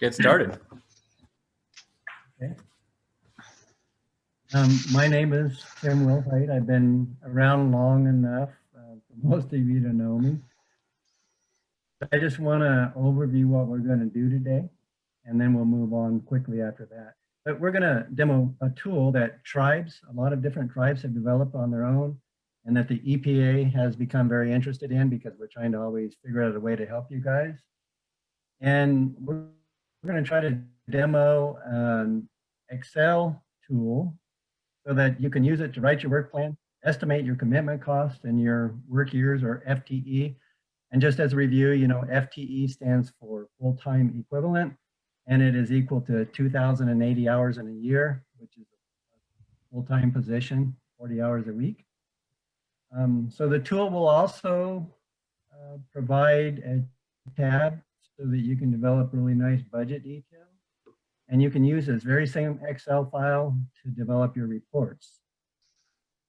get started. Okay. My name is Tim Whilhite. I've been around long enough for most of you to know me. I just want to overview what we're going to do today, and then we'll move on quickly after that. But we're going to demo a tool that a lot of different tribes have developed on their own, and that the EPA has become very interested in because we're trying to always figure out a way to help you guys. And we're going to try to demo an Excel tool so that you can use it to write your work plan, estimate your commitment cost and your work years, or FTE. And just as a review, you know, FTE stands for full-time equivalent, and it is equal to 2,080 hours in a year, which is a full-time position, 40 hours a week. So the tool will also provide a tab so that you can develop really nice budget details. And you can use this very same Excel file to develop your reports.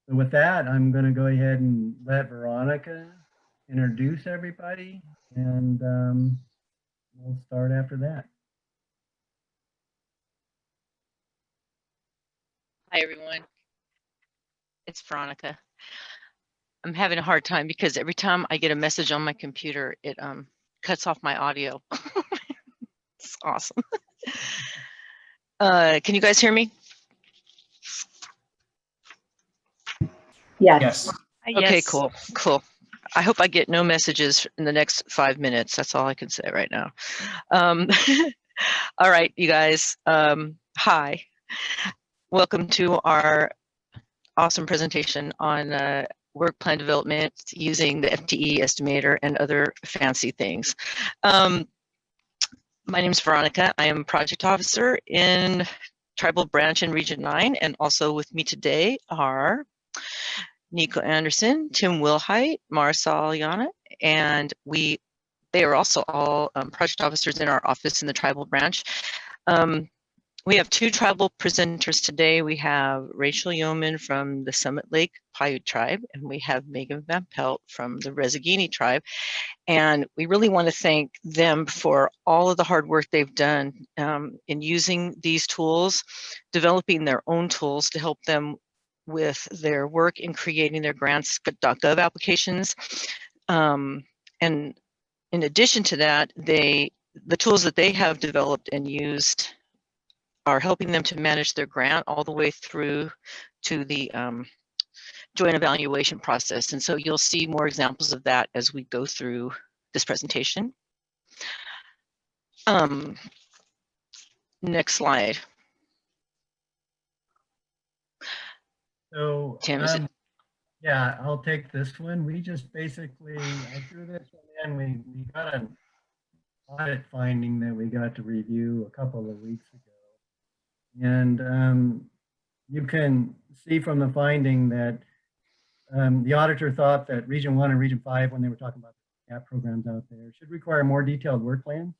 So with that, I'm going to go ahead and let Veronica introduce everybody, and we'll start after that. Hi, everyone. It's Veronica. I'm having a hard time because every time I get a message on my computer, it cuts off my audio. It's awesome. Can you guys hear me? Yes. Okay, cool. I hope I get no messages in the next 5 minutes. That's all I can say right now. All right, you guys. Hi. Welcome to our awesome presentation on work plan development using the FTE estimator and other fancy things. My name is Veronica. I am project officer in Tribal Branch in Region 9, and also with me today are Nico Anderson, Tim Whilhite, Marisol Yana, and they are also all project officers in our office in the Tribal Branch. We have two tribal presenters today. We have Rachel Yeoman from the Summit Lake Paiute tribe, and we have Megan Van Pelt from the Resagini tribe. And we really want to thank them for all of the hard work they've done in using these tools, developing their own tools to help them with their work in creating their grants.gov applications. And in addition to that, the tools that they have developed and used are helping them to manage their grant all the way through to the joint evaluation process. And so you'll see more examples of that as we go through this presentation. Next slide. So, Tim, yeah, I'll take this one. We just basically, I threw this one in. We got an audit finding that we got to review a couple of weeks ago. And you can see from the finding that the auditor thought that Region 1 and Region 5, when they were talking about the gap programs out there, should require more detailed work plans,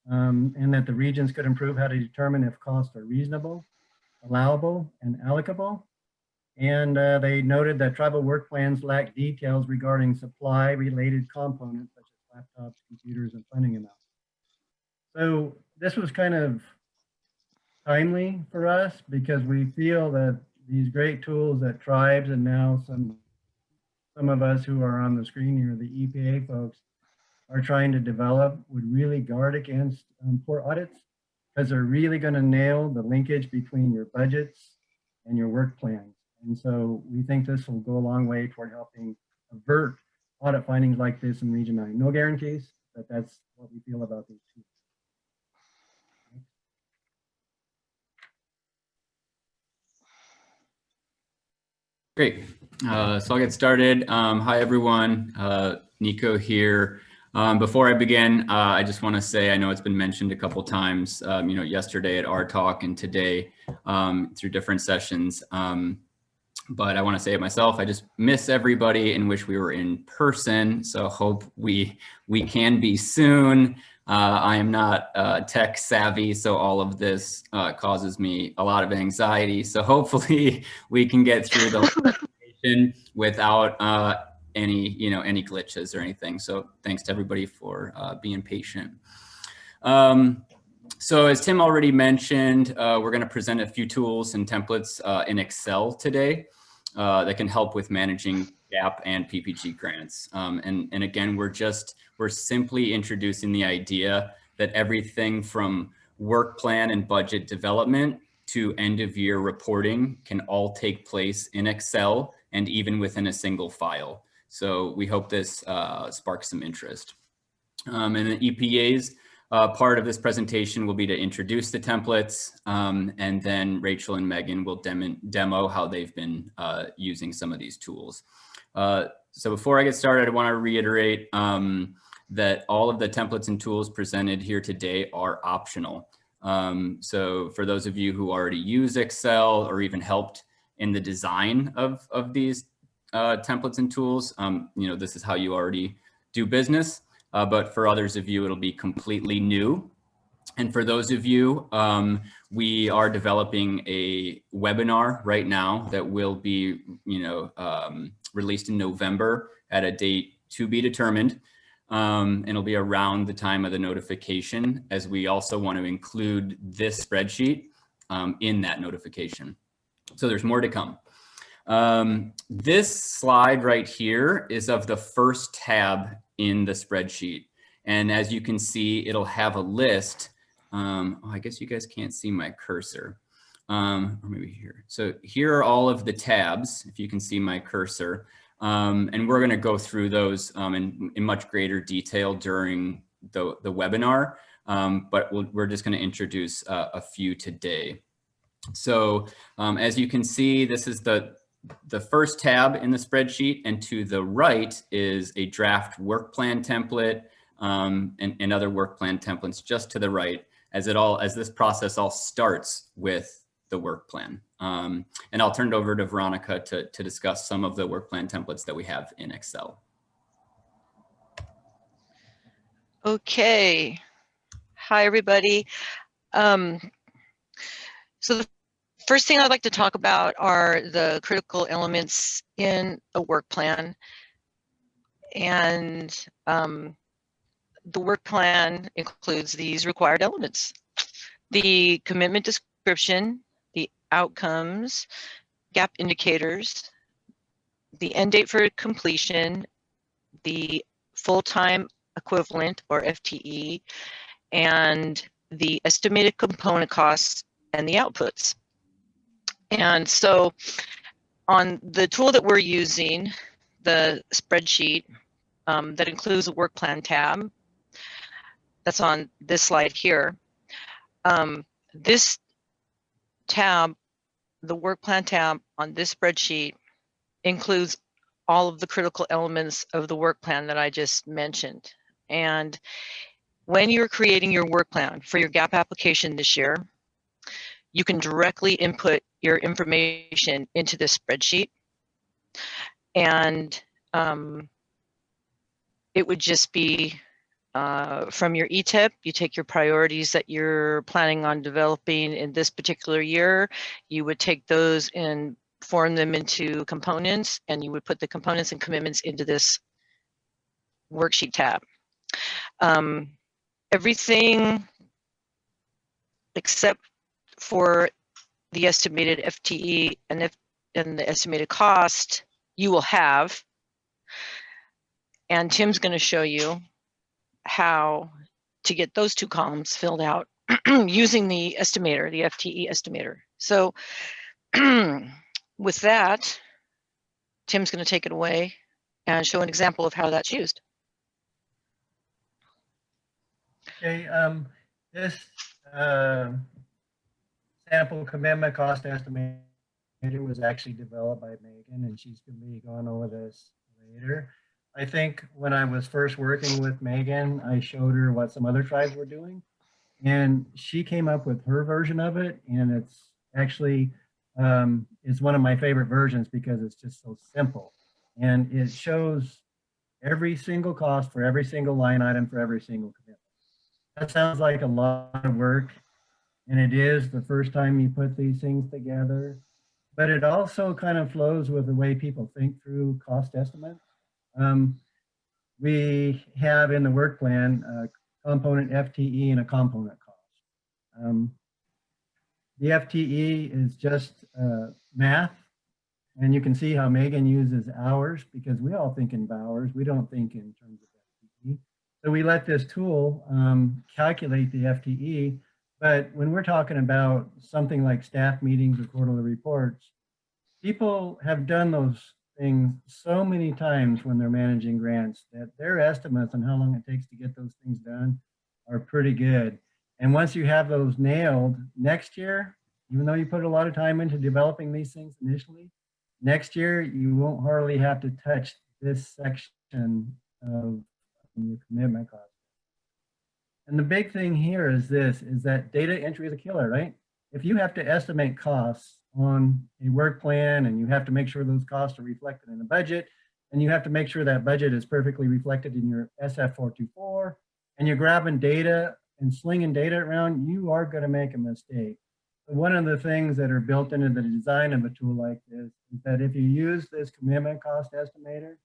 and that the regions could improve how to determine if costs are reasonable, allowable, and allocable. And they noted that tribal work plans lack details regarding supply-related components such as laptops, computers, and funding amounts. So this was kind of timely for us because we feel that these great tools that tribes and now some of us who are on the screen here, the EPA folks, are trying to develop would really guard against poor audits, because they're really going to nail the linkage between your budgets and your work plans. And so we think this will go a long way toward helping avert audit findings like this in Region 9. No guarantees, but that's what we feel about these tools. Great. So I'll get started. Hi, everyone. Nico here. Before I begin, I just want to say, I know it's been mentioned a couple times, you know, yesterday at our talk and today through different sessions. But I want to say it myself. I just miss everybody and wish we were in person. So hope we can be soon. I am not tech savvy, so all of this causes me a lot of anxiety. So hopefully we can get through the presentation without any glitches or anything. So thanks to everybody for being patient. So as Tim already mentioned, we're going to present a few tools and templates in Excel today that can help with managing GAP and PPG grants. And again, we're simply introducing the idea that everything from work plan and budget development to end of year reporting can all take place in Excel and even within a single file. So we hope this sparks some interest. And the EPA's part of this presentation will be to introduce the templates, and then Rachel and Megan will demo how they've been using some of these tools. So before I get started, I want to reiterate that all of the templates and tools presented here today are optional. So for those of you who already use Excel or even helped in the design of these templates and tools, you know, this is how you already do business. But for others of you, it'll be completely new. And for those of you, we are developing a webinar right now that will be, you know, released in November at a date to be determined. And it'll be around the time of the notification, as we also want to include this spreadsheet in that notification. So there's more to come. This slide right here is of the first tab in the spreadsheet. And as you can see, it'll have a list. Oh, I guess you guys can't see my cursor. Or maybe here. So here are all of the tabs, if you can see my cursor. And we're going to go through those in much greater detail during the webinar. But we're just going to introduce a few today. So as you can see, this is the first tab in the spreadsheet, and to the right is a draft work plan template and other work plan templates just to the right, as this process all starts with the work plan. And I'll turn it over to Veronica to discuss some of the work plan templates that we have in Excel. Okay. Hi, everybody. So the first thing I'd like to talk about are the critical elements in a work plan. And the work plan includes these required elements: the commitment description, the outcomes, gap indicators, the end date for completion, the full-time equivalent or FTE, and the estimated component costs and the outputs. And so on the tool that we're using, the spreadsheet that includes a work plan tab, that's on this slide here. This tab, the work plan tab on this spreadsheet, includes all of the critical elements of the work plan that I just mentioned. And when you're creating your work plan for your GAP application this year, you can directly input your information into this spreadsheet. And it would just be from your ETIP, you take your priorities that you're planning on developing in this particular year, you would take those and form them into components, and you would put the components and commitments into this worksheet tab. Everything except for the estimated FTE and the estimated cost you will have. And Tim's going to show you how to get those two columns filled out using the estimator, the FTE estimator. So with that, Tim's going to take it away and show an example of how that's used. Okay, this sample commitment cost estimator was actually developed by Megan, and she's going to be going over this later. I think when I was first working with Megan, I showed her what some other tribes were doing, and she came up with her version of it, and it's actually it's one of my favorite versions because it's just so simple, and it shows every single cost for every single line item for every single commitment. That sounds like a lot of work, and it is the first time you put these things together, but it also kind of flows with the way people think through cost estimate. We have in the work plan a component FTE and a component cost. The FTE is just math. And you can see how Megan uses hours because we all think in hours. We don't think in terms of FTE. So we let this tool calculate the FTE. But when we're talking about something like staff meetings or quarterly reports, people have done those things so many times when they're managing grants that their estimates on how long it takes to get those things done are pretty good. And once you have those nailed next year, even though you put a lot of time into developing these things initially, next year you won't hardly have to touch this section of your commitment cost. And the big thing here is this, is that data entry is a killer, right? If you have to estimate costs on a work plan and you have to make sure those costs are reflected in the budget, and you have to make sure that budget is perfectly reflected in your SF424, and you're grabbing data and slinging data around, you are going to make a mistake. So one of the things that are built into the design of a tool like this is that if you use this commitment cost estimator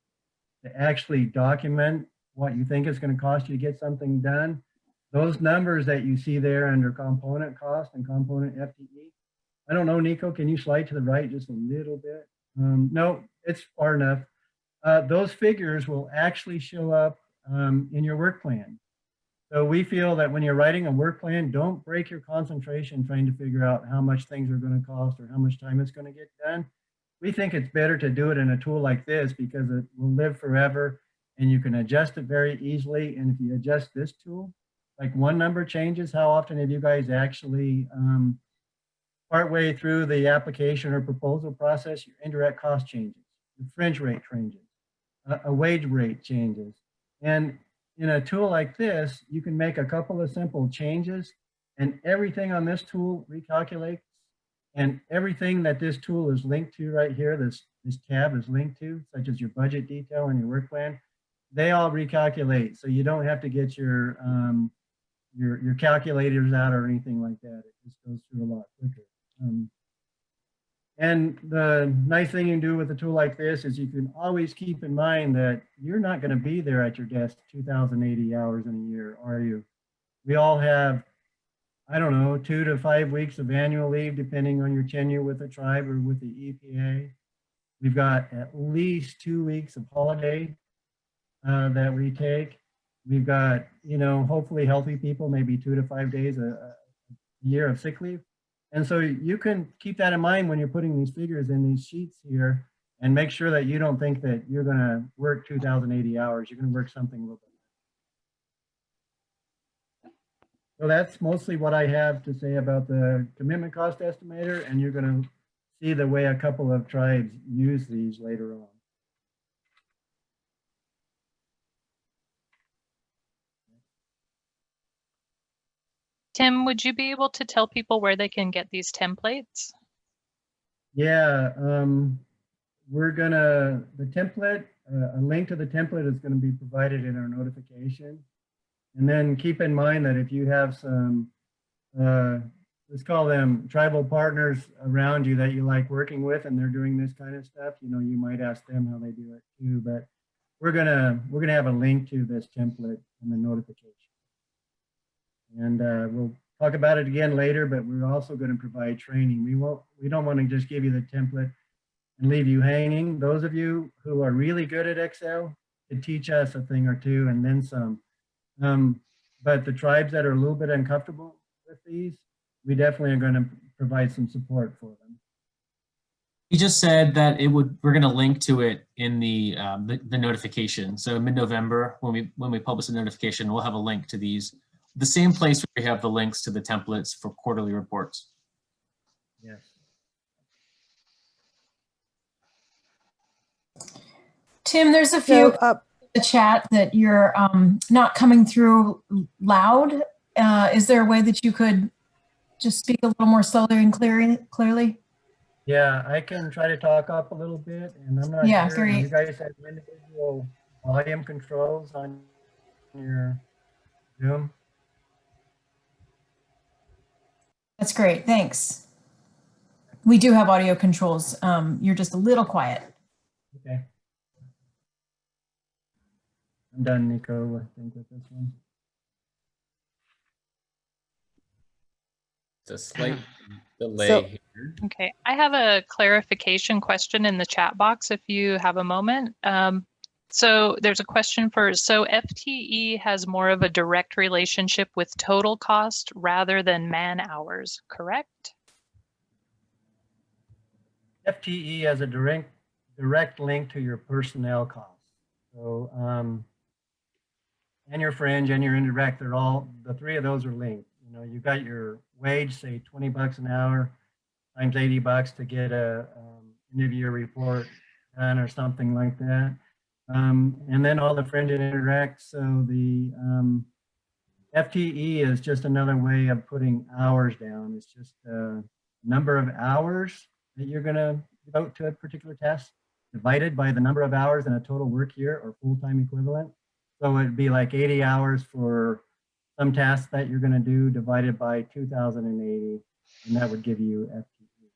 to actually document what you think it's going to cost you to get something done, those numbers that you see there under component cost and component FTE, I don't know, Nico, can you slide to the right just a little bit? No, it's far enough. Those figures will actually show up in your work plan. So we feel that when you're writing a work plan, don't break your concentration trying to figure out how much things are going to cost or how much time it's going to get done. We think it's better to do it in a tool like this because it will live forever and you can adjust it very easily. And if you adjust this tool, like one number changes, how often have you guys actually partway through the application or proposal process, your indirect cost changes, your fringe rate changes, a wage rate changes. And in a tool like this, you can make a couple of simple changes and everything on this tool recalculates, and everything that this tool is linked to right here, this tab is linked to, such as your budget detail and your work plan, they all recalculate. So you don't have to get your calculators out or anything like that. It just goes through a lot quicker. And the nice thing you can do with a tool like this is you can always keep in mind that you're not going to be there at your desk 2,080 hours in a year, are you? We all have, I don't know, 2 to 5 weeks of annual leave, depending on your tenure with the tribe or with the EPA. We've got at least 2 weeks of holiday that we take. We've got, you know, hopefully healthy people, maybe 2 to 5 days a year of sick leave. And so you can keep that in mind when you're putting these figures in these sheets here and make sure that you don't think that you're going to work 2,080 hours. You're going to work something a little bit. So that's mostly what I have to say about the commitment cost estimator. And you're going to see the way a couple of tribes use these later on. Tim, would you be able to tell people where they can get these templates? Yeah, we're gonna, the template, a link to the template is gonna be provided in our notification. And then keep in mind that if you have some, let's call them tribal partners around you that you like working with and they're doing this kind of stuff, you know, you might ask them how they do it too, but we're gonna have a link to this template in the notification. And we'll talk about it again later, but we're also going to provide training. We don't want to just give you the template and leave you hanging. Those of you who are really good at Excel could teach us a thing or two and then some. But the tribes that are a little bit uncomfortable with these, we definitely are going to provide some support for them. He just said that it would. We're going to link to it in the notification. So mid-November, when we publish the notification, we'll have a link to these. The same place where we have the links to the templates for quarterly reports. Yes. Tim, there's a few in the chat that you're not coming through loud. Is there a way that you could just speak a little more slowly and clearly? Yeah, I can try to talk up a little bit, and I'm not sure. Great. You guys have individual volume controls on your Zoom? That's great, thanks. We do have audio controls. You're just a little quiet. Okay. I'm done, Nico, I think, with this one. It's a slight delay So- here. Okay, I have a clarification question in the chat box if you have a moment. So there's a question so FTE has more of a direct relationship with total cost rather than man hours, correct? FTE has a direct link to your personnel costs. So, and your fringe and your indirect, the three of those are linked. You know, you got your wage, say 20 bucks an hour times 80 bucks to get a end of year report done or something like that. And then all the fringe and indirect. So the FTE is just another way of putting hours down. It's just a number of hours that you're going to devote to a particular task divided by the number of hours in a total work year or full-time equivalent. So it'd be like 80 hours for some tasks that you're going to do divided by 2,080, and that would give you FTE.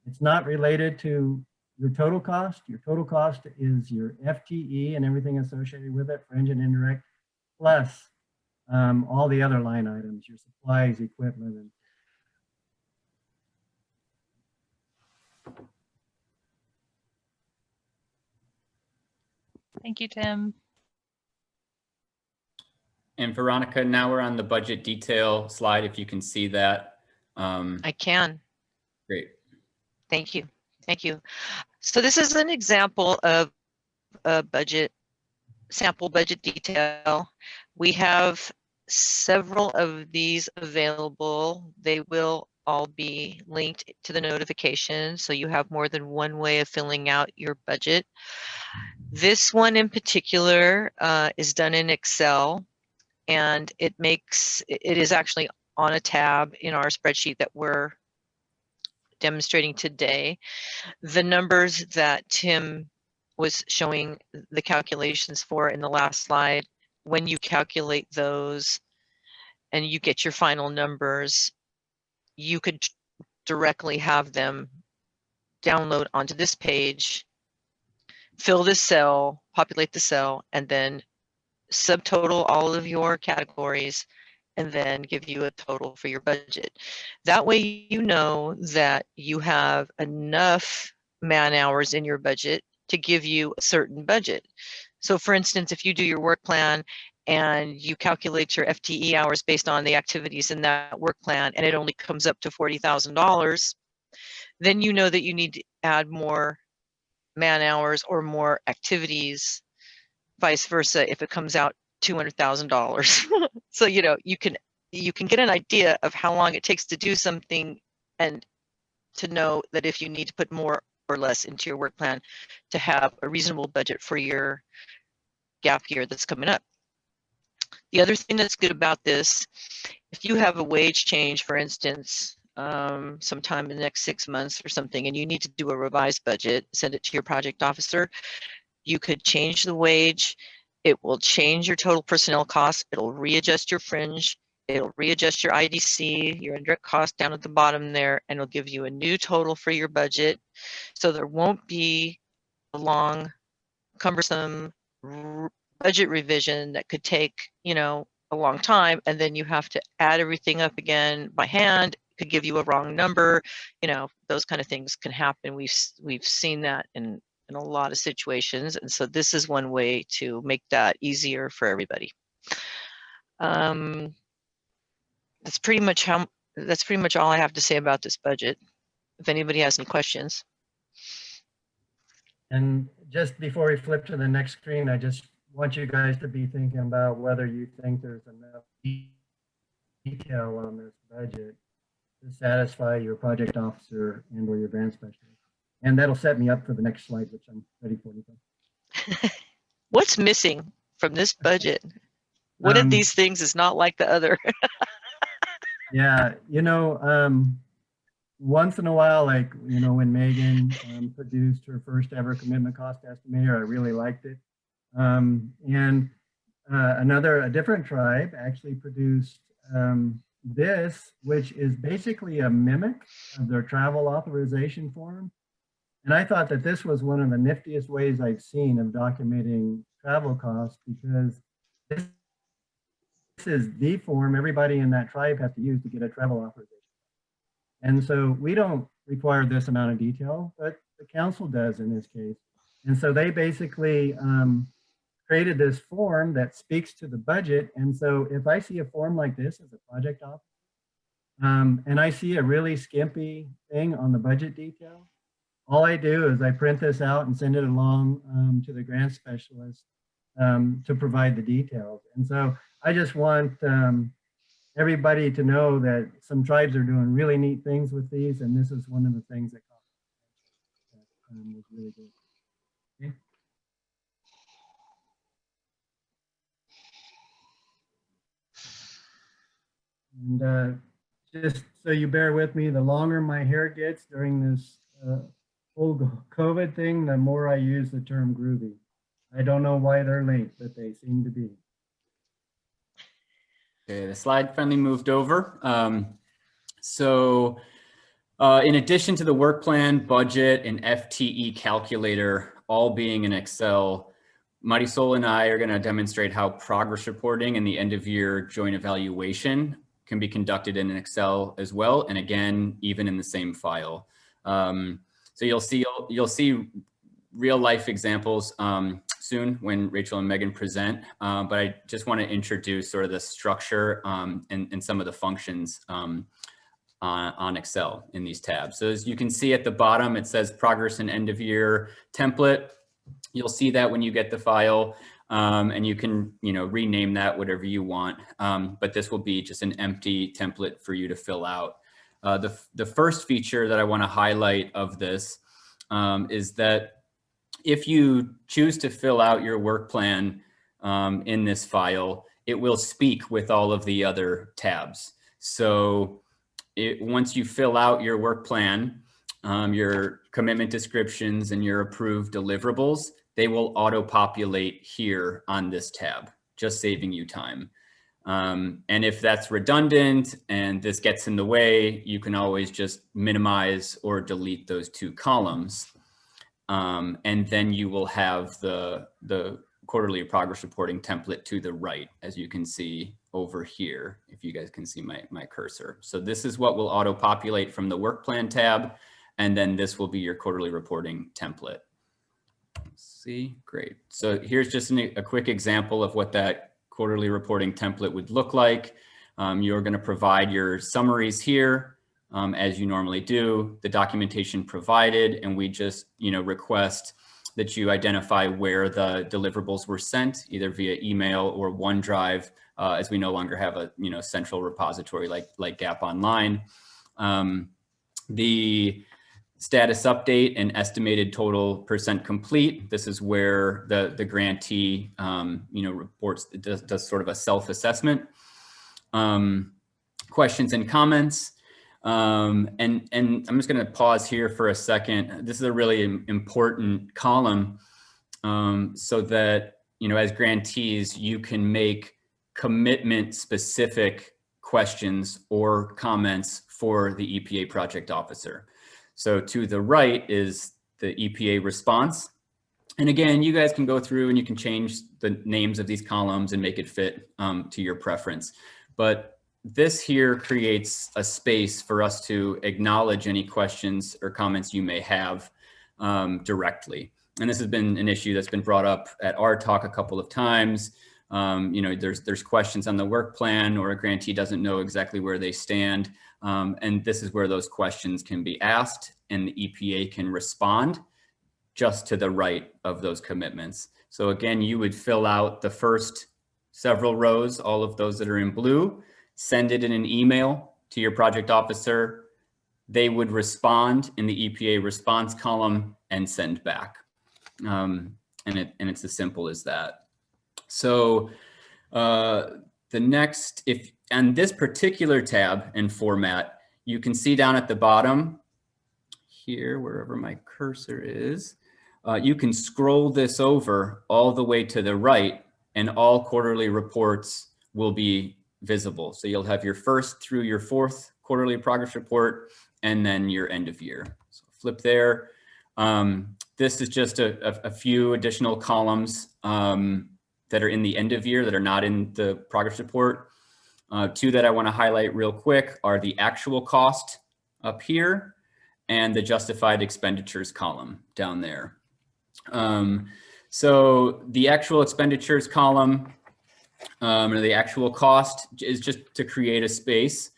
It's not related to your total cost. Your total cost is your FTE and everything associated with it, fringe and indirect, plus all the other line items, your supplies, equipment, and Thank you, Tim. And Veronica, now we're on the budget detail slide, if you can see that. I can. Great. Thank you. Thank you. So this is an example of a sample budget detail. We have several of these available. They will all be linked to the notification, so you have more than one way of filling out your budget. This one in particular is done in Excel, and it is actually on a tab in our spreadsheet that we're demonstrating today. The numbers that Tim was showing the calculations for in the last slide, when you calculate those and you get your final numbers, you could directly have them download onto this page, fill this cell, populate the cell, and then subtotal all of your categories, and then give you a total for your budget. That way you know that you have enough man hours in your budget to give you a certain budget. So for instance, if you do your work plan and you calculate your FTE hours based on the activities in that work plan and it only comes up to $40,000, then you know that you need to add more man hours or more activities, vice versa if it comes out $200,000. So you know you can get an idea of how long it takes to do something, and to know that if you need to put more or less into your work plan to have a reasonable budget for your gap year that's coming up. The other thing that's good about this, if you have a wage change, for instance, sometime in the next 6 months or something, and you need to do a revised budget, send it to your project officer, you could change the wage. It will change your total personnel costs. It'll readjust your fringe. It'll readjust your IDC, your indirect cost down at the bottom there, and it'll give you a new total for your budget. So there won't be a long, cumbersome budget revision that could take, you know, a long time, and then you have to add everything up again by hand. It could give you a wrong number. You know, those kind of things can happen. We've seen that in a lot of situations, and so this is one way to make that easier for everybody. That's pretty much all I have to say about this budget. If anybody has any questions. And just before we flip to the next screen, I just want you guys to be thinking about whether you think there's enough detail on this budget to satisfy your project officer and or your grant specialist. And that'll set me up for the next slide, which I'm ready for. What's missing from this budget? One of these things is not like the other. Yeah, you know, once in a while, like, you know, when Megan produced her first ever commitment cost estimator, I really liked it. And a different tribe actually produced this, which is basically a mimic of their travel authorization form. And I thought that this was one of the niftiest ways I've seen of documenting travel costs, because this is the form everybody in that tribe has to use to get a travel authorization. And so we don't require this amount of detail, but the council does in this case. And so they basically created this form that speaks to the budget. And so if I see a form like this as a project officer, and I see a really skimpy thing on the budget detail, all I do is I print this out and send it along to the grant specialist to provide the details. And so I just want everybody to know that some tribes are doing really neat things with these, and this is one of the things that was really good. Okay. And just so you bear with me, the longer my hair gets during this whole COVID thing, the more I use the term groovy. I don't know why they're linked, but they seem to be. Okay, the slide finally moved over. In addition to the work plan, budget, and FTE calculator all being in Excel, Marisol and I are going to demonstrate how progress reporting and the end of year joint evaluation can be conducted in Excel as well. And again, even in the same file. So you'll see real life examples soon when Rachel and Megan present, but I just want to introduce sort of the structure and some of the functions on Excel in these tabs. So as you can see at the bottom, it says progress and end of year template. You'll see that when you get the file, and you can rename that whatever you want, but this will be just an empty template for you to fill out. The first feature that I want to highlight of this is that if you choose to fill out your work plan in this file, it will speak with all of the other tabs. So once you fill out your work plan, your commitment descriptions and your approved deliverables, they will auto-populate here on this tab, just saving you time. And if that's redundant and this gets in the way, you can always just minimize or delete those two columns. And then you will have the quarterly progress reporting template to the right, as you can see over here, if you guys can see my cursor. So this is what will auto-populate from the work plan tab, and then this will be your quarterly reporting template. See, great. So here's just a quick example of what that quarterly reporting template would look like. You're going to provide your summaries here, as you normally do, the documentation provided, and we just request that you identify where the deliverables were sent, either via email or OneDrive, as we no longer have a central repository like Gap Online. The status update and estimated total % complete. This is where the grantee reports, does sort of a self-assessment. Questions and comments. And I'm just going to pause here for a second. This is a really important column, so that as grantees you can make commitment specific questions or comments for the EPA project officer. So to the right is the EPA response. And again, you guys can go through and you can change the names of these columns and make it fit to your preference. But this here creates a space for us to acknowledge any questions or comments you may have directly. And this has been an issue that's been brought up at our talk a couple of times. There's questions on the work plan, or a grantee doesn't know exactly where they stand. And this is where those questions can be asked and the EPA can respond just to the right of those commitments. So again, you would fill out the first several rows, all of those that are in blue, send it in an email to your project officer. They would respond in the EPA response column and send back. And it's as simple as that. So the next, if on this particular tab and format, you can see down at the bottom here, wherever my cursor is, you can scroll this over all the way to the right, and all quarterly reports will be visible. So you'll have your first through your fourth quarterly progress report, and then your end of year. So flip there. This is just a few additional columns that are in the end of year that are not in the progress report. Two that I want to highlight real quick are the actual cost up here and the justified expenditures column down there. So the actual expenditures column, or the actual cost, is just to create a space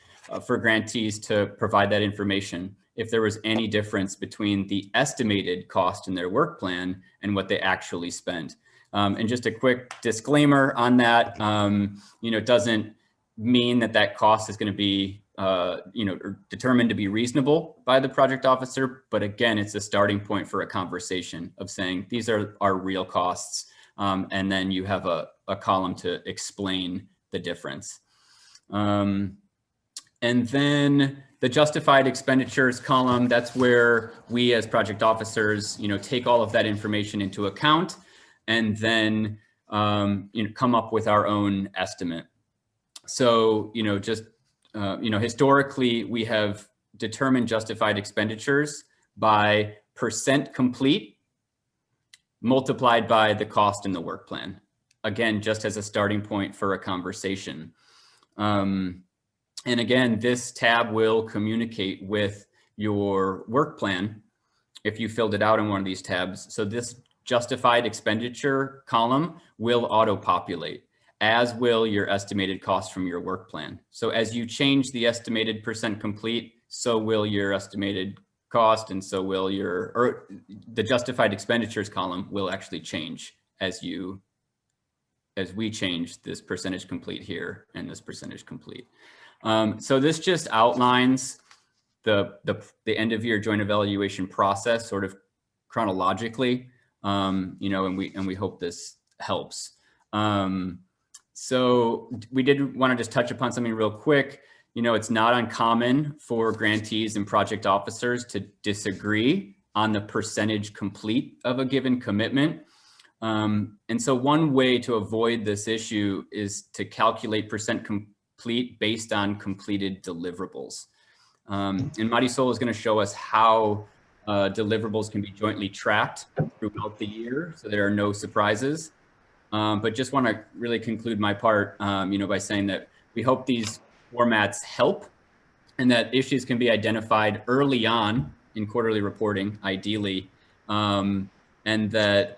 for grantees to provide that information if there was any difference between the estimated cost in their work plan and what they actually spent. And just a quick disclaimer on that, it doesn't mean that that cost is going to be determined to be reasonable by the project officer. But again, it's a starting point for a conversation of saying these are our real costs. And then you have a column to explain the difference. And then the justified expenditures column, that's where we as project officers, take all of that information into account and then, come up with our own estimate. So, historically, we have determined justified expenditures by % complete multiplied by the cost in the work plan. Again, just as a starting point for a conversation. And again, this tab will communicate with your work plan if you filled it out in one of these tabs. So this justified expenditure column will auto-populate, as will your estimated cost from your work plan. So as you change the estimated % complete, so will your estimated cost, and so will the justified expenditures column will actually change as we change this % complete here and this % complete. So this just outlines the end of year joint evaluation process sort of chronologically, and we hope this helps. So we did want to just touch upon something real quick. It's not uncommon for grantees and project officers to disagree on the % complete of a given commitment. And so one way to avoid this issue is to calculate % complete based on completed deliverables. And Marisol is going to show us how deliverables can be jointly tracked throughout the year, so there are no surprises. But just want to really conclude my part, by saying that we hope these formats help and that issues can be identified early on in quarterly reporting, ideally, and that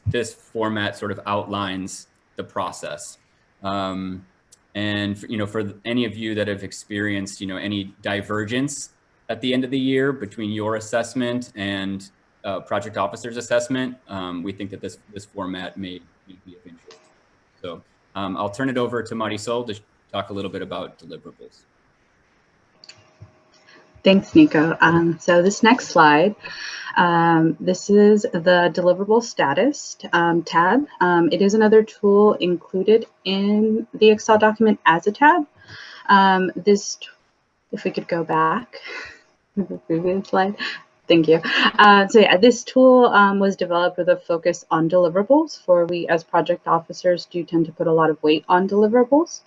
this format sort of outlines the process. And for any of you that have experienced any divergence at the end of the year between your assessment and project officer's assessment, we think that this format may be of interest. So I'll turn it over to Marisol to talk a little bit about deliverables. Thanks, Nico. So this next slide, this is the deliverable status tab. It is another tool included in the Excel document as a tab. If we could go back to the previous slide. Thank you. So yeah, this tool was developed with a focus on deliverables, for we as project officers do tend to put a lot of weight on deliverables.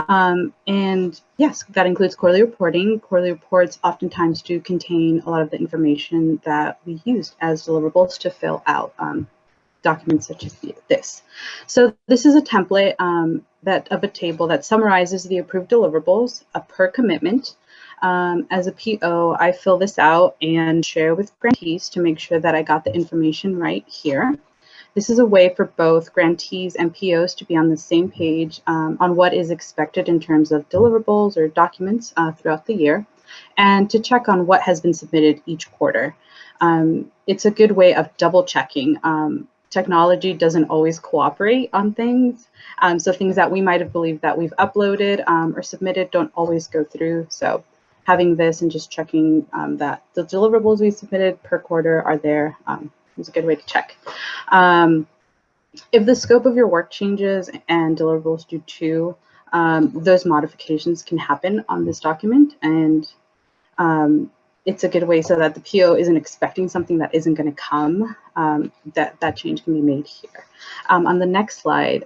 And yes, that includes quarterly reporting. Quarterly reports oftentimes do contain a lot of the information that we used as deliverables to fill out documents such as this. So this is a template of a table that summarizes the approved deliverables per commitment. As a PO, I fill this out and share with grantees to make sure that I got the information right here. This is a way for both grantees and POs to be on the same page on what is expected in terms of deliverables or documents throughout the year, and to check on what has been submitted each quarter. It's a good way of double checking. Technology doesn't always cooperate on things. So things that we might have believed that we've uploaded or submitted don't always go through. So having this and just checking that the deliverables we submitted per quarter are there is a good way to check. If the scope of your work changes and deliverables do too, those modifications can happen on this document, and it's a good way so that the PO isn't expecting something that isn't going to come, that change can be made here. On the next slide,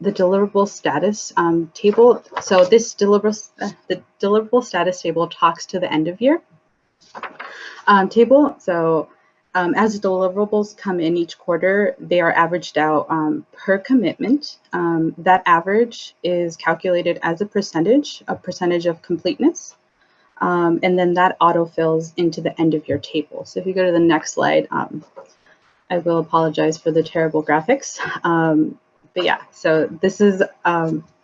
the deliverable status table. So this the deliverable status table talks to the end of year table. So as deliverables come in each quarter, they are averaged out per commitment. That average is calculated as a percentage of completeness. And then that autofills into the end of year table. So if you go to the next slide, I will apologize for the terrible graphics. But yeah, so this is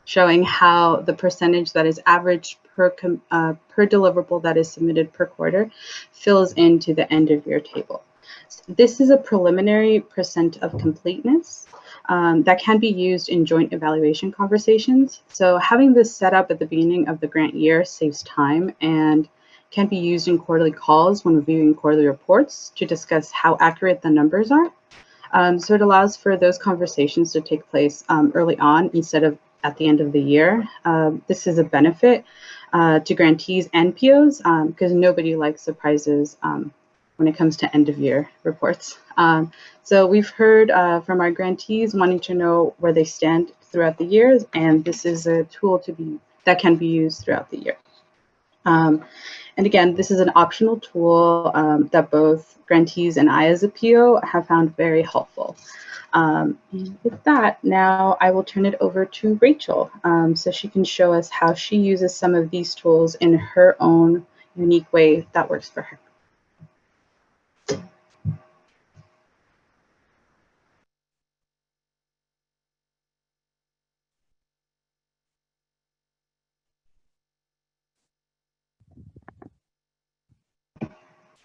showing how the percentage that is averaged per deliverable that is submitted per quarter fills into the end of year table. This is a preliminary percent of completeness that can be used in joint evaluation conversations. So having this set up at the beginning of the grant year saves time and can be used in quarterly calls when reviewing quarterly reports to discuss how accurate the numbers are. So it allows for those conversations to take place early on instead of at the end of the year. This is a benefit to grantees and POs because nobody likes surprises when it comes to end of year reports. So we've heard from our grantees wanting to know where they stand throughout the years, and this is a tool that can be used throughout the year. And again, this is an optional tool that both grantees and I as a PO have found very helpful. And with that, now I will turn it over to Rachel so she can show us how she uses some of these tools in her own unique way that works for her.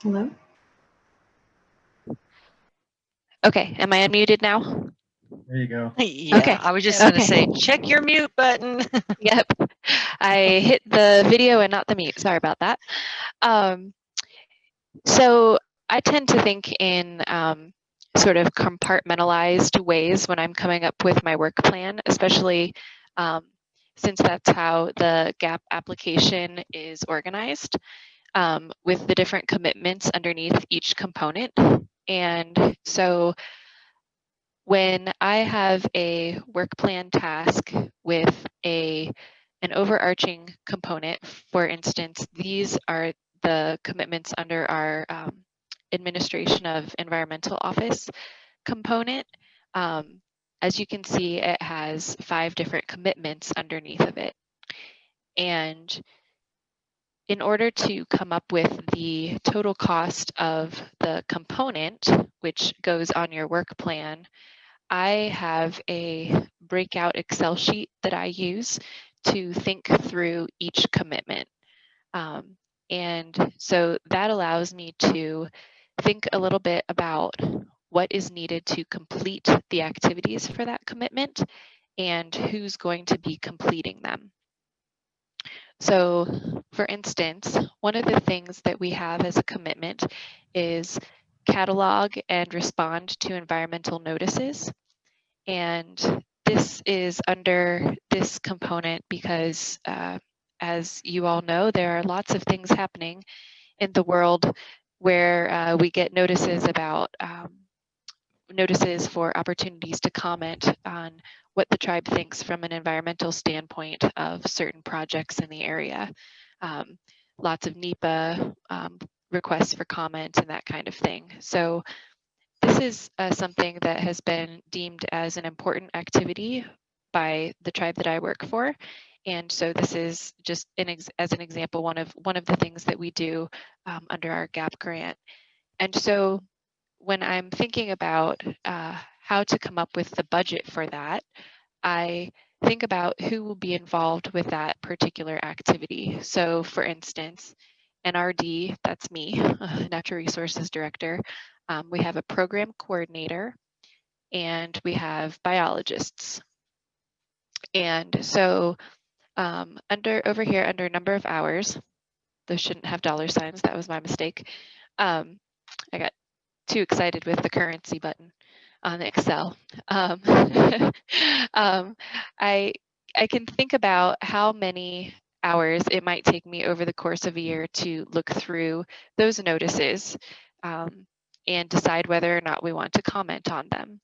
Hello? Okay, am I unmuted now? There you go. Yeah, Okay. I was just going to Okay. say, check your mute button. Yep, I hit the video and not the mute. Sorry about that. So I tend to think in sort of compartmentalized ways when I'm coming up with my work plan, especially since that's how the GAP application is organized with the different commitments underneath each component. And so when I have a work plan task with an overarching component, for instance, these are the commitments under our Administration of Environmental Office component. As you can see, it has 5 different commitments underneath of it. And in order to come up with the total cost of the component, which goes on your work plan, I have a breakout Excel sheet that I use to think through each commitment. And so that allows me to think a little bit about what is needed to complete the activities for that commitment and who's going to be completing them. So for instance, one of the things that we have as a commitment is catalog and respond to environmental notices. And this is under this component because as you all know, there are lots of things happening in the world where we get notices about notices for opportunities to comment on what the tribe thinks from an environmental standpoint of certain projects in the area. Lots of NEPA requests for comment and that kind of thing. So this is something that has been deemed as an important activity by the tribe that I work for. And so this is just as an example, one of the things that we do under our GAP grant. And so when I'm thinking about how to come up with the budget for that, I think about who will be involved with that particular activity. So for instance, NRD, that's me, Natural Resources Director. We have a program coordinator and we have biologists. And so over here under number of hours, those shouldn't have dollar signs, that was my mistake. I got too excited with the currency button on Excel. I can think about how many hours it might take me over the course of a year to look through those notices and decide whether or not we want to comment on them.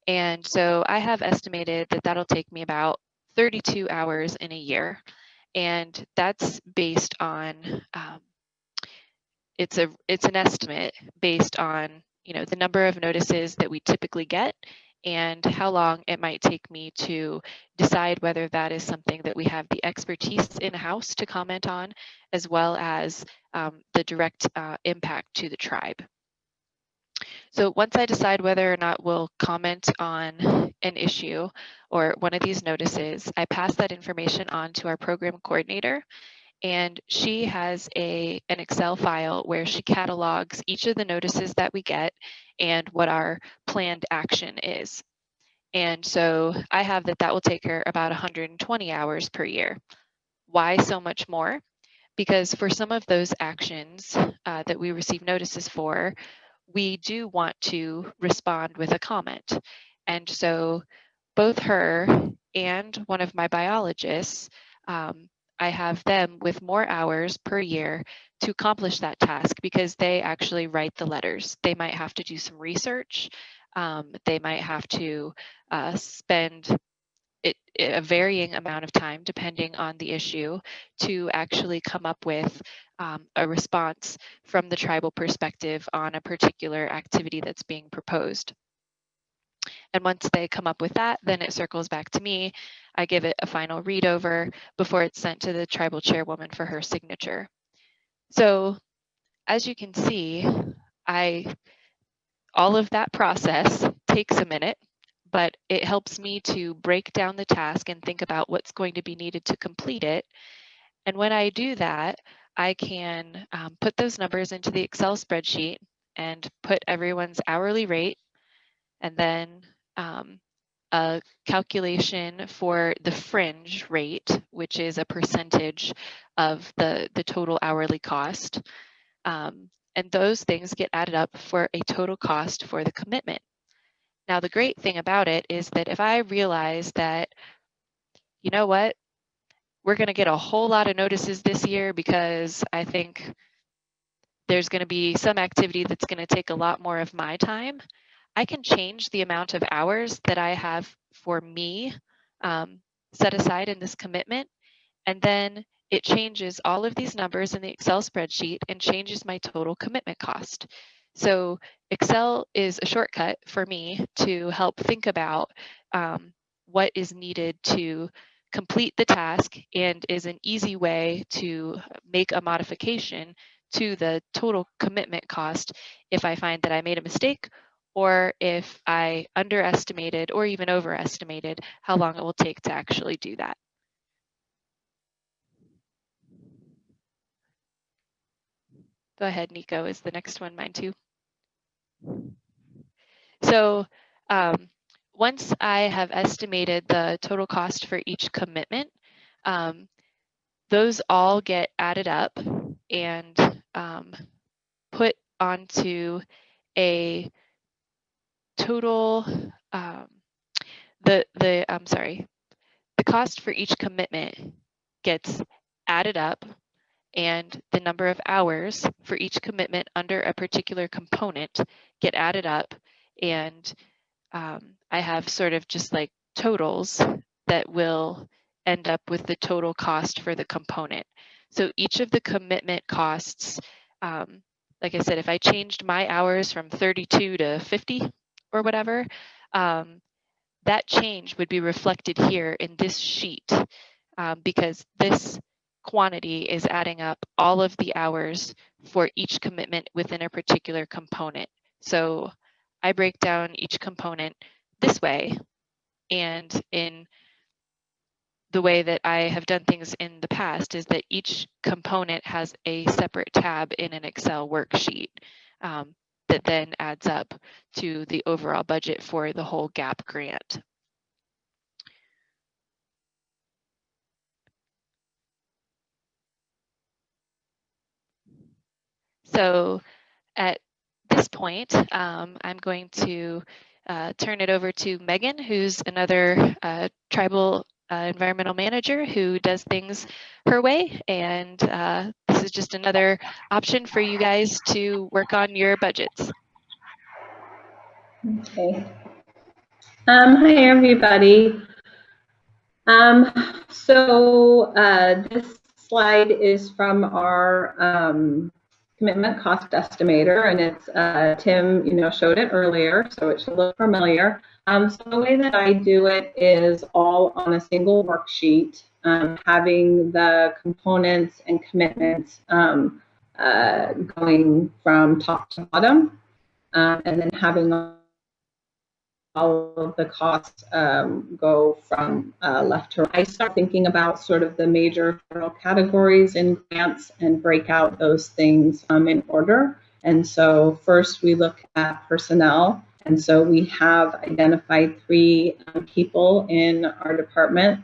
And so I have estimated that that'll take me about 32 hours in a year. And that's based on, it's an estimate based on the number of notices that we typically get and how long it might take me to decide whether that is something that we have the expertise in-house to comment on, as well as the direct impact to the tribe. So once I decide whether or not we'll comment on an issue or one of these notices, I pass that information on to our program coordinator, and she has an Excel file where she catalogs each of the notices that we get and what our planned action is. And so I have that will take her about 120 hours per year. Why so much more? Because for some of those actions that we receive notices for, we do want to respond with a comment. And so both her and one of my biologists, I have them with more hours per year to accomplish that task because they actually write the letters. They might have to do some research. They might have to spend a varying amount of time depending on the issue to actually come up with a response from the tribal perspective on a particular activity that's being proposed. And once they come up with that, then it circles back to me. I give it a final read over before it's sent to the tribal chairwoman for her signature. So as you can see, all of that process takes a minute, but it helps me to break down the task and think about what's going to be needed to complete it. And when I do that, I can put those numbers into the Excel spreadsheet and put everyone's hourly rate, and then a calculation for the fringe rate, which is a percentage of the total hourly cost. And those things get added up for a total cost for the commitment. Now, the great thing about it is that if I realize that, you know what, we're going to get a whole lot of notices this year because I think there's going to be some activity that's going to take a lot more of my time, I can change the amount of hours that I have for me set aside in this commitment. And then it changes all of these numbers in the Excel spreadsheet and changes my total commitment cost. So Excel is a shortcut for me to help think about what is needed to complete the task, and is an easy way to make a modification to the total commitment cost if I find that I made a mistake, or if I underestimated or even overestimated how long it will take to actually do that. Go ahead, Nico, is the next one mine too? So once I have estimated the total cost for each commitment, those all get added up and put onto a total, the cost for each commitment gets added up, and the number of hours for each commitment under a particular component get added up, and I have sort of just like totals that will end up with the total cost for the component. So each of the commitment costs, like I said, if I changed my hours from 32 to 50 or whatever, that change would be reflected here in this sheet because this quantity is adding up all of the hours for each commitment within a particular component. So I break down each component this way, and in the way that I have done things in the past is that each component has a separate tab in an Excel worksheet that then adds up to the overall budget for the whole GAP grant. So at this point, I'm going to turn it over to Megan, who's another tribal environmental manager who does things her way. And this is just another option for you guys to work on your budgets. Okay. Hi, everybody. So this slide is from our commitment cost estimator, and it's Tim, showed it earlier, so it should look familiar. So the way that I do it is all on a single worksheet, having the components and commitments going from top to bottom, and then having all of the costs go from left to right. I start thinking about sort of the major categories in grants and break out those things in order. And so first we look at personnel. And so we have identified 3 people in our department.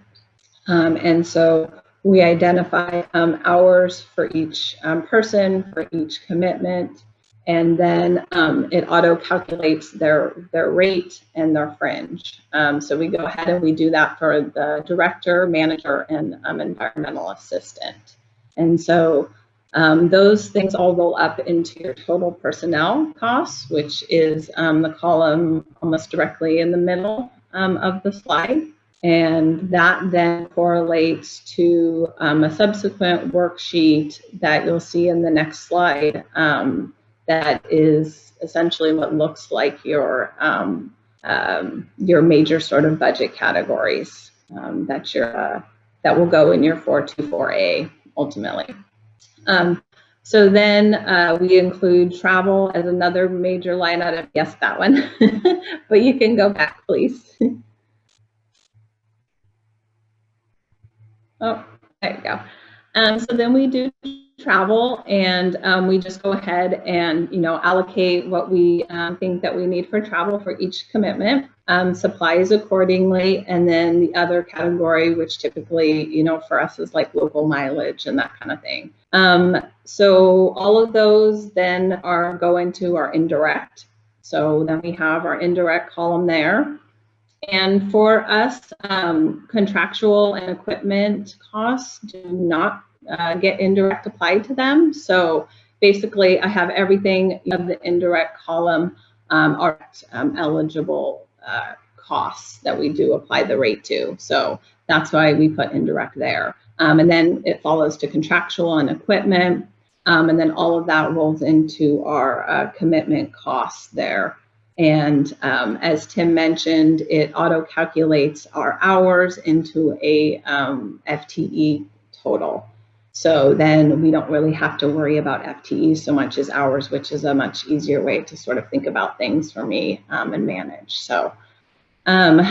And so we identify hours for each person, for each commitment. And then it auto calculates their rate and their fringe. So we go ahead and we do that for the director, manager, and environmental assistant. And so those things all roll up into your total personnel costs, which is the column almost directly in the middle of the slide. And that then correlates to a subsequent worksheet that you'll see in the next slide. That is essentially what looks like your major sort of budget categories that will go in your 424A ultimately. So then we include travel as another major line item. Yes, that one, but you can go back, please. Oh, there you go. So then we do travel, and we just go ahead and allocate what we think that we need for travel for each commitment, supplies accordingly, and then the other category, which typically for us is like local mileage and that kind of thing. So all of those then go into our indirect. So then we have our indirect column there. And for us, contractual and equipment costs do not get indirect applied to them. So basically, I have everything of the indirect column are eligible costs that we do apply the rate to. So that's why we put indirect there. And then it follows to contractual and equipment. And then all of that rolls into our commitment costs there. And as Tim mentioned, it auto calculates our hours into a FTE total. So then we don't really have to worry about FTE so much as hours, which is a much easier way to sort of think about things for me and manage. So, and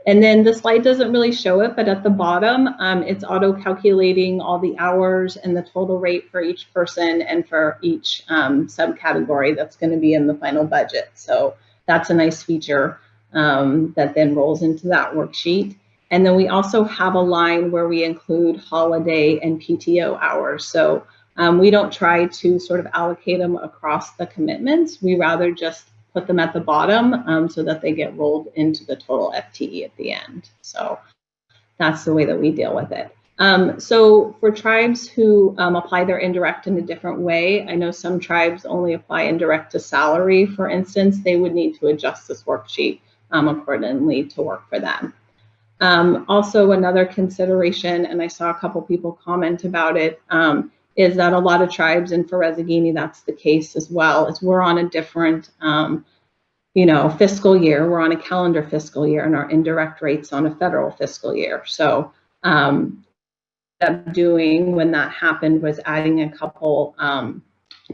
then the slide doesn't really show it, but at the bottom, it's auto calculating all the hours and the total rate for each person and for each subcategory that's going to be in the final budget. So that's a nice feature that then rolls into that worksheet. And then we also have a line where we include holiday and PTO hours. So we don't try to sort of allocate them across the commitments. We rather just put them at the bottom so that they get rolled into the total FTE at the end. So that's the way that we deal with it. So for tribes who apply their indirect in a different way, I know some tribes only apply indirect to salary, for instance, they would need to adjust this worksheet accordingly to work for them. Also, another consideration, and I saw a couple people comment about it, is that a lot of tribes, and for Rezagini, that's the case as well, is we're on a different fiscal year. We're on a calendar fiscal year, and our indirect rate's on a federal fiscal year. So doing when that happened was adding a couple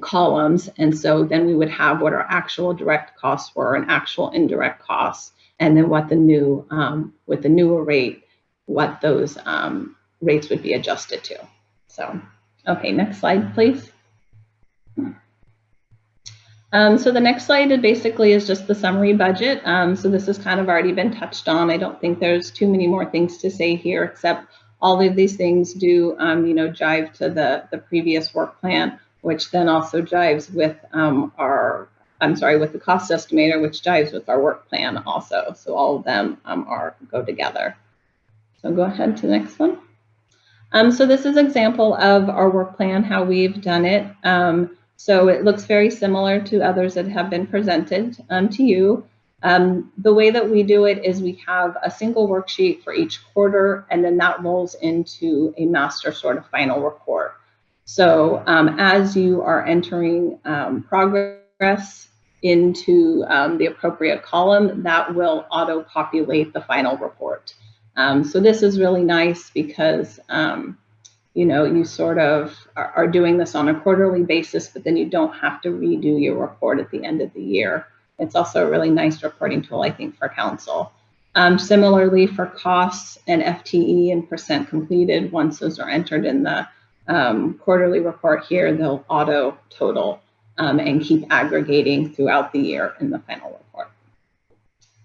columns, and so then we would have what our actual direct costs were and actual indirect costs, and then what the new with the newer rate, what those rates would be adjusted to. So okay, next slide, please. So the next slide basically is just the summary budget. So this has kind of already been touched on. I don't think there's too many more things to say here, except all of these things do, jive to the previous work plan, which then also jives with with the cost estimator, which jives with our work plan also. So all of them go together. So go ahead to the next one. So this is an example of our work plan, how we've done it. So it looks very similar to others that have been presented to you. The way that we do it is we have a single worksheet for each quarter, and then that rolls into a master sort of final report. So as you are entering progress into the appropriate column, that will auto-populate the final report. So this is really nice because you know, you sort of are doing this on a quarterly basis, but then you don't have to redo your report at the end of the year. It's also a really nice reporting tool, I think, for council. Similarly, for costs and FTE and percent completed, once those are entered in the quarterly report here, they'll auto total and keep aggregating throughout the year in the final report.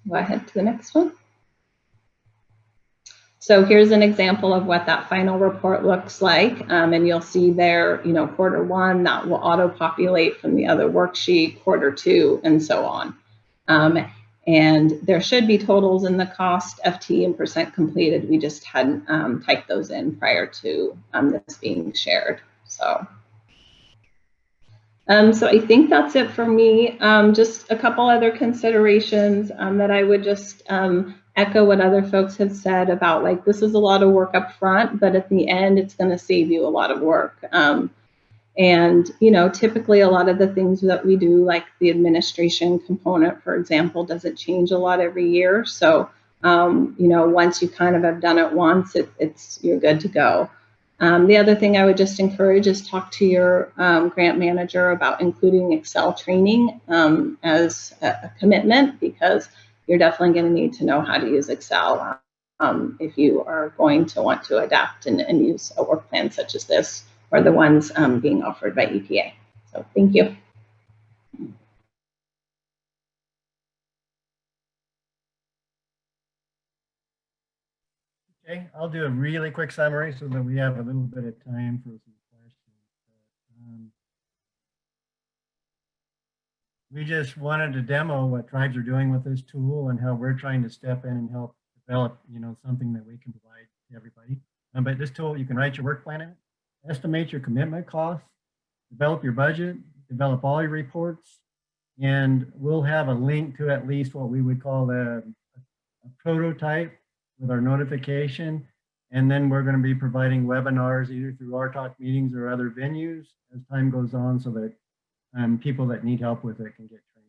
Go ahead to the next one. So here's an example of what that final report looks like. And you'll see there, you know, quarter one, that will auto-populate from the other worksheet, quarter two, and so on. And there should be totals in the cost, FTE, and percent completed. We just hadn't typed those in prior to this being shared. So I think that's it for me. Just a couple other considerations that I would just echo what other folks have said about, like, this is a lot of work up front, but at the end, it's going to save you a lot of work. And, you know, typically a lot of the things that we do, like the administration component, for example, doesn't change a lot every year. So, you know, once you kind of have done it once, you're good to go. The other thing I would just encourage is talk to your grant manager about including Excel training as a commitment, because you're definitely going to need to know how to use Excel if you are going to want to adapt and use a work plan such as this, or the ones being offered by EPA. So thank you. Okay, I'll do a really quick summary so that we have a little bit of time for some questions. We just wanted to demo what tribes are doing with this tool and how we're trying to step in and help develop, you know, something that we can provide to everybody. But this tool, you can write your work plan in it, estimate your commitment costs, develop your budget, develop all your reports, and we'll have a link to at least what we would call a prototype with our notification. And then we're going to be providing webinars either through our talk meetings or other venues as time goes on, so that people that need help with it can get trained.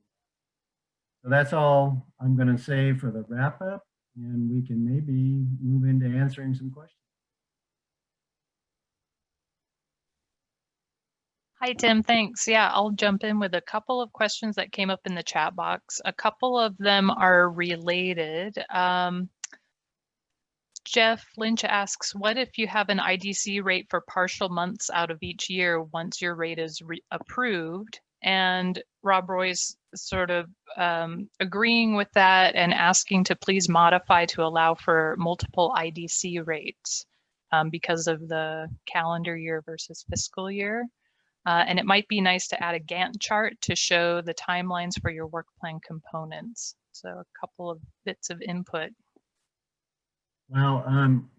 So that's all I'm going to say for the wrap up, and we can maybe move into answering some questions. Hi, Tim. Thanks. Yeah, I'll jump in with a couple of questions that came up in the chat box. A couple of them are related. Jeff Lynch asks, what if you have an IDC rate for partial months out of each year once your rate is approved? And Rob Roy's sort of agreeing with that and asking to please modify to allow for multiple IDC rates because of the calendar year versus fiscal year. And it might be nice to add a Gantt chart to show the timelines for your work plan components. So a couple of bits of input. Well,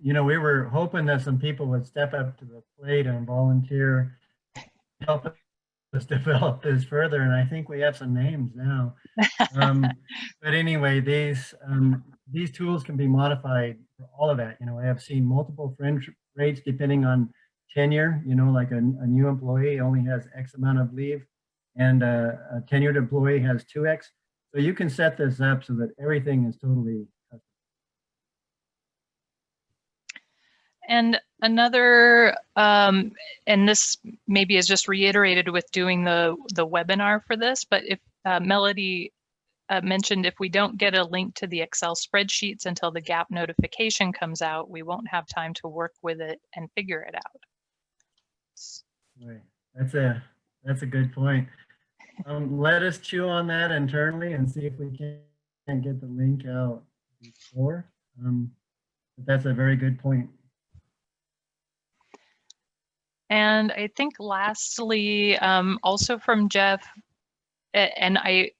you know, we were hoping that some people would step up to the plate and volunteer to help us develop this further, and I think we have some names now. But anyway, these tools can be modified for all of that. You know, I have seen multiple fringe rates depending on tenure. You know, like a new employee only has X amount of leave, and a tenured employee has 2X. So you can set this up so that everything is totally custom. And another, and this maybe is just reiterated with doing the webinar for this, but if Melody mentioned if we don't get a link to the Excel spreadsheets until the gap notification comes out, we won't have time to work with it and figure it out. Right. That's a good point. Let us chew on that internally and see if we can get the link out before. But that's a very good point. And I think lastly, also from Jeff, and I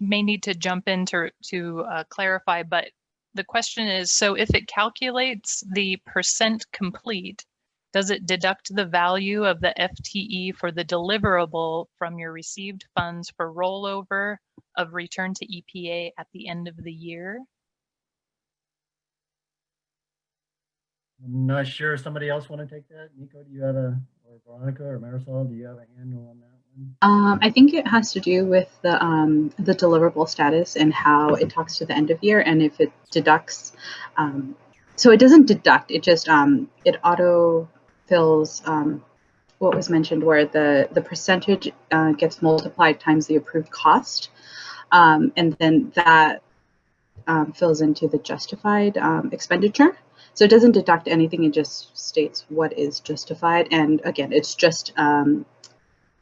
may need to jump in to clarify, but the question is, so if it calculates the percent complete, does it deduct the value of the FTE for the deliverable from your received funds for rollover of return to EPA at the end of the year? I'm not sure. Somebody else want to take that? Nico, do you have a? Or or Veronica or Marisol, do you have a handle on that one? I think it has to do with the deliverable status and how it talks to the end of year, and if it deducts. So it doesn't deduct; it just it auto fills what was mentioned, where the percentage gets multiplied times the approved cost, and then that fills into the justified expenditure. So it doesn't deduct anything; it just states what is justified. And again, it's just a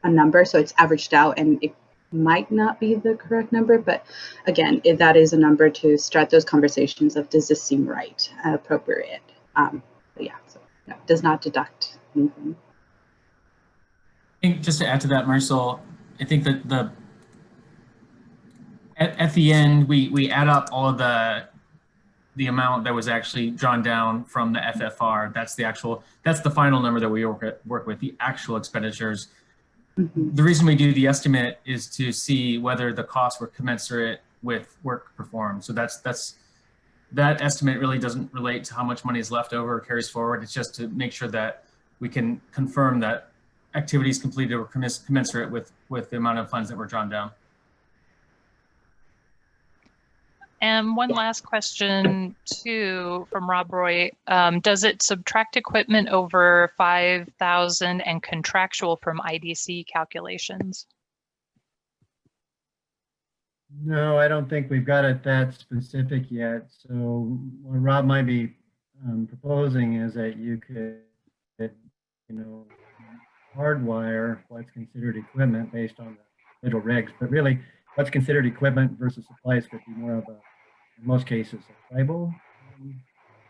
number, so it's averaged out, and it might not be the correct number, but again, that is a number to start those conversations of, does this seem right, appropriate? But yeah, so no, it does not deduct anything. I think just to add to that, Marisol, I think that at the end we add up all of the amount that was actually drawn down from the FFR. That's the final number that we work with, the actual expenditures. Mm-hmm. The reason we do the estimate is to see whether the costs were commensurate with work performed. So that estimate really doesn't relate to how much money is left over or carries forward. It's just to make sure that we can confirm that activities completed were commensurate with the amount of funds that were drawn down. And one last question too from Rob Roy. Does it subtract equipment over 5,000 and contractual from IDC calculations? No, I don't think we've got it that specific yet. So what Rob might be proposing is that you could, hardwire what's considered equipment based on the little regs, but really what's considered equipment versus supplies could be more of a, in most cases, a tribal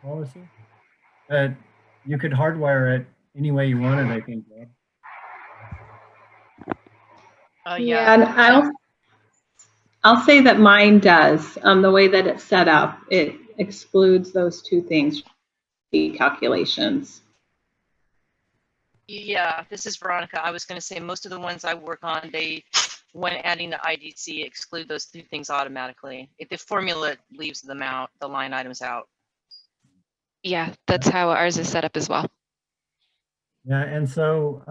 policy. But you could hardwire it any way you wanted, I think, Rob. Yeah, and I'll say that mine does. The way that it's set up, it excludes those two things, the calculations. Yeah, this is Veronica. I was going to say most of the ones I work on, when adding the IDC, exclude those two things automatically. If the formula leaves them out, the line items out. Yeah, that's how ours is set up as well. Yeah, and so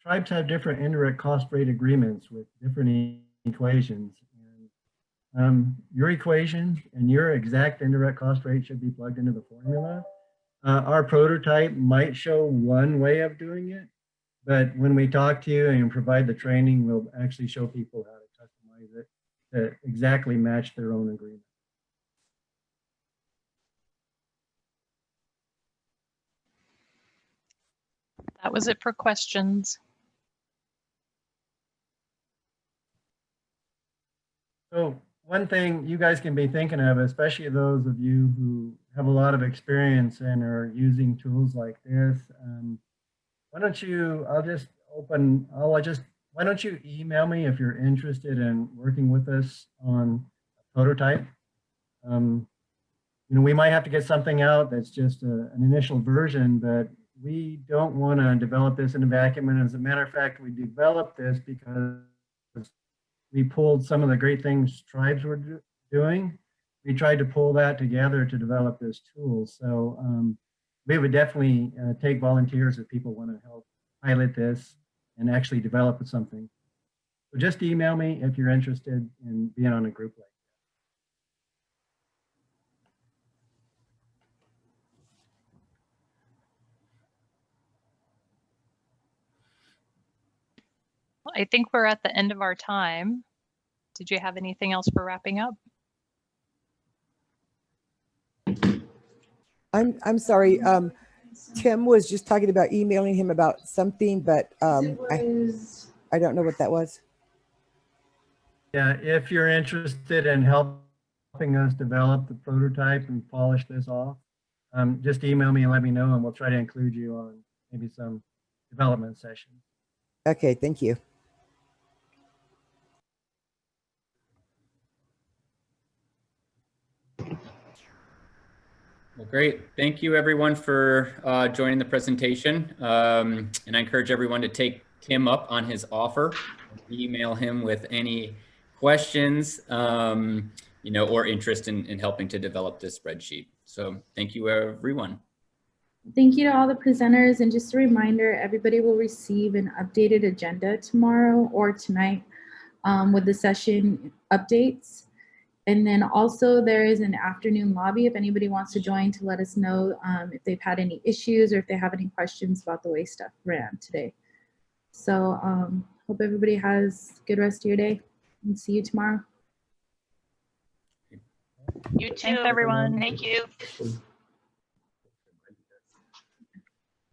tribes have different indirect cost rate agreements with different equations. And your equation and your exact indirect cost rate should be plugged into the formula. Our prototype might show one way of doing it, but when we talk to you and provide the training, we'll actually show people how to customize it to exactly match their own agreement. That was it for questions. So one thing you guys can be thinking of, especially those of you who have a lot of experience and are using tools like this, why don't you email me if you're interested in working with us on a prototype. We might have to get something out that's just an initial version, but we don't want to develop this in a vacuum. And as a matter of fact, we developed this because we pulled some of the great things tribes were doing. We tried to pull that together to develop this tool. So we would definitely take volunteers if people want to help pilot this and actually develop something. So just email me if you're interested in being on a group like Well, I think we're at the end of our time. Did you have anything else for wrapping up? I'm sorry. Tim was just talking about emailing him about something, but I don't know what that was. Yeah, if you're interested in helping us develop the prototype and polish this off, just email me and let me know, and we'll try to include you on maybe some development sessions. Okay, thank you. Well, great. Thank you, everyone, for joining the presentation. And I encourage everyone to take Tim up on his offer. Email him with any questions, or interest in helping to develop this spreadsheet. So thank you, everyone. Thank you to all the presenters, and just a reminder, everybody will receive an updated agenda tomorrow or tonight with the session updates. And then also there is an afternoon lobby if anybody wants to join to let us know if they've had any issues or if they have any questions about the way stuff ran today. So hope everybody has a good rest of your day and see you tomorrow. You too. Thanks, everyone. Thank you.